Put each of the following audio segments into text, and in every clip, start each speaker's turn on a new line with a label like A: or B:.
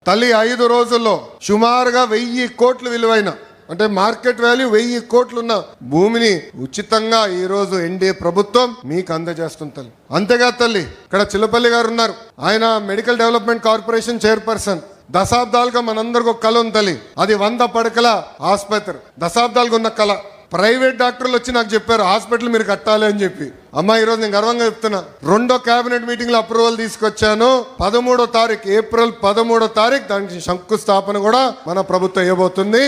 A: తల్లి 5 రోజుల్లో సుమారుగా 1000 కోట్లు విలువైన అంటే మార్కెట్ వాల్యూ 1000 కోట్లున్న భూమిని ఉచితంగా ఈ రోజు ఎన్డీఏ ప్రభుత్వం మీకు అందజేస్తుంది తల్లి. అంతేగా తల్లి, ఇక్కడ చిల్లపల్లి గారు ఉన్నారు, ఆయన మెడికల్ డెవలప్మెంట్ కార్పొరేషన్ చైర్పర్సన్. దశాబ్దాలుగా మనందరికి ఒక కళ ఉంది తల్లి, అది 100 పడకల ఆసుపత్రి. దశాబ్దాలుగా ఉన్న కళ. ప్రైవేట్ డాక్టర్లు వచ్చి నాకు చెప్పారు హాస్పిటల్ మీరు కట్టాలి అని చెప్పి. అమ్మా ఈరోజు నేను గర్వంగా చెప్తున్నా, 2వ కేబినెట్ మీటింగ్ లో అప్రూవల్ తీసుకొచ్చాను. 13వ తారీఖు ఏప్రిల్ 13వ తారీఖు దానికి శంకుస్థాపన కూడా మన ప్రభుత్వం ఇవ్వబోతుంది.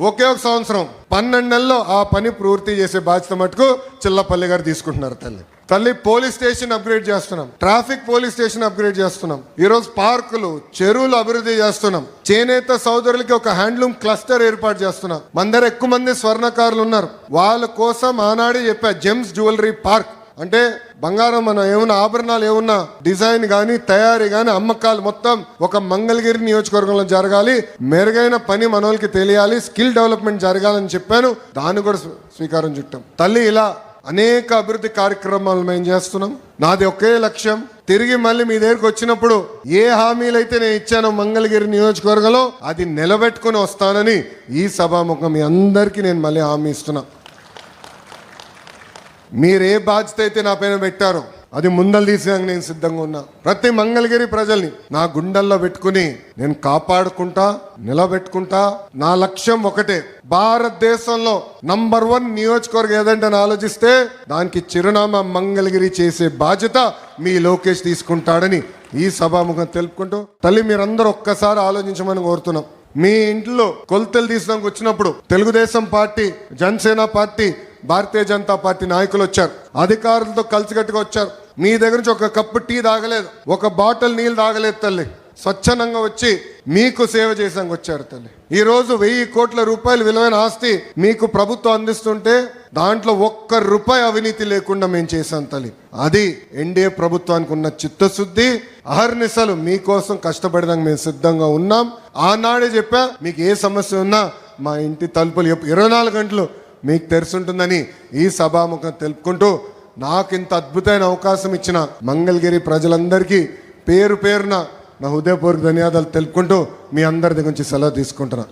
A: ఒకే ఒక సంవత్సరం 12 నెలల్లో ఆ పని పూర్తి చేసే బాధ్యత మటుకు చిల్లపల్లి గారు తీసుకుంటున్నారు. తల్లి పోలీస్ స్టేషన్ అప్గ్రేడ్ చేస్తున్నాం, ట్రాఫిక్ పోలీస్ స్టేషన్ అప్గ్రేడ్ చేస్తున్నాం, ఈరోజు పార్కులు చెరువులు అభివృద్ధి చేస్తున్నాం, చేనేత సోదరులకి ఒక హ్యాండ్లూమ్ క్లస్టర్ ఏర్పాటు చేస్తున్నాం. మన దగ్గర ఎక్కువ మంది స్వర్ణకారులు ఉన్నారు, వాళ్ళ కోసం ఆనాడే చెప్పా జెమ్స్ జ్యువెలరీ పార్క్. అంటే బంగారం మన ఏమన్నా ఆభరణాలు ఏమన్నా డిజైన్ కానీ తయారీ కానీ అమ్మకాలు మొత్తం ఒక మంగళగిరి నియోజకవర్గంలో జరగాలి, మెరుగైన పని మనోళ్ళకి తెలియాలి, స్కిల్ డెవలప్మెంట్ జరగాలని చెప్పాను. దాన్ని కూడా స్వీకారం చుట్టాం. తల్లి ఇలా అనేక అభివృద్ధి కార్యక్రమాలు మేము చేస్తున్నాం. నాది ఒకే లక్ష్యం, తిరిగి మళ్ళీ మీ దగ్గరికి వచ్చినప్పుడు ఏ హామీలు అయితే నేను ఇచ్చానో మంగళగిరి నియోజకవర్గంలో అది నిలబెట్టుకుని వస్తానని ఈ సభాముఖం మీ అందరికీ నేను మళ్ళీ హామీ ఇస్తున్నా. మీరు ఏ బాధ్యత అయితే నా పైన పెట్టారో అది ముందలు తీసేందుకు నేను సిద్ధంగా ఉన్నా. ప్రతి మంగళగిరి ప్రజల్ని నా గుండెల్లో పెట్టుకుని నేను కాపాడుకుంటా, నిలబెట్టుకుంటా. నా లక్ష్యం ఒకటే, భారతదేశంలో నంబర్ 1 నియోజకవర్గం ఏదంటే ఆలోచిస్తే దానికి చిరునామా మంగళగిరి చేసే బాధ్యత మీ లోకేష్ తీసుకుంటాడని ఈ సభాముఖం తెలుపుకుంటూ, తల్లి మీరందరూ ఒక్కసారి ఆలోచించమని కోరుతున్నాం. మీ ఇంట్లో కొలతలు తీసడానికి వచ్చినప్పుడు Telugu Desam party, Janasena party, Bharatiya Janata party నాయకులు వచ్చారు, అధికారులతో కలిసికట్టుగా వచ్చారు. మీ దగ్గర నుంచి ఒక కప్పు టీ తాగలేదు, ఒక బాటిల్ నీళ్ళు తాగలేదు తల్లి. స్వచ్ఛందంగా వచ్చి మీకు సేవ చేసానికి వచ్చారు తల్లి. ఈ రోజు 1000 కోట్ల రూపాయలు విలువైన ఆస్తి మీకు ప్రభుత్వం అందిస్తుంటే దాంట్లో 1 రూపాయి అవినీతి లేకుండా మేము చేశాం తల్లి. అది ఎన్డీఏ ప్రభుత్వానికి ఉన్న చిత్తశుద్ధి. అహర్నిశలు మీకోసం కష్టపడడానికి మేము సిద్ధంగా ఉన్నాం. ఆనాడే చెప్పా, మీకు ఏ సమస్య ఉన్నా మా ఇంటి తలుపులు 24 గంటలు మీకు తెరుచుంటుందని ఈ సభాముఖం తెలుపుకుంటూ, నాకు ఇంత అద్భుతమైన అవకాశం ఇచ్చిన మంగళగిరి ప్రజలందరికీ పేరు పేరున నా హృదయపూర్వక ధన్యవాదాలు తెలుపుకుంటూ మీ అందరి దగ్గర నుంచి సెలవు తీసుకుంటున్నా.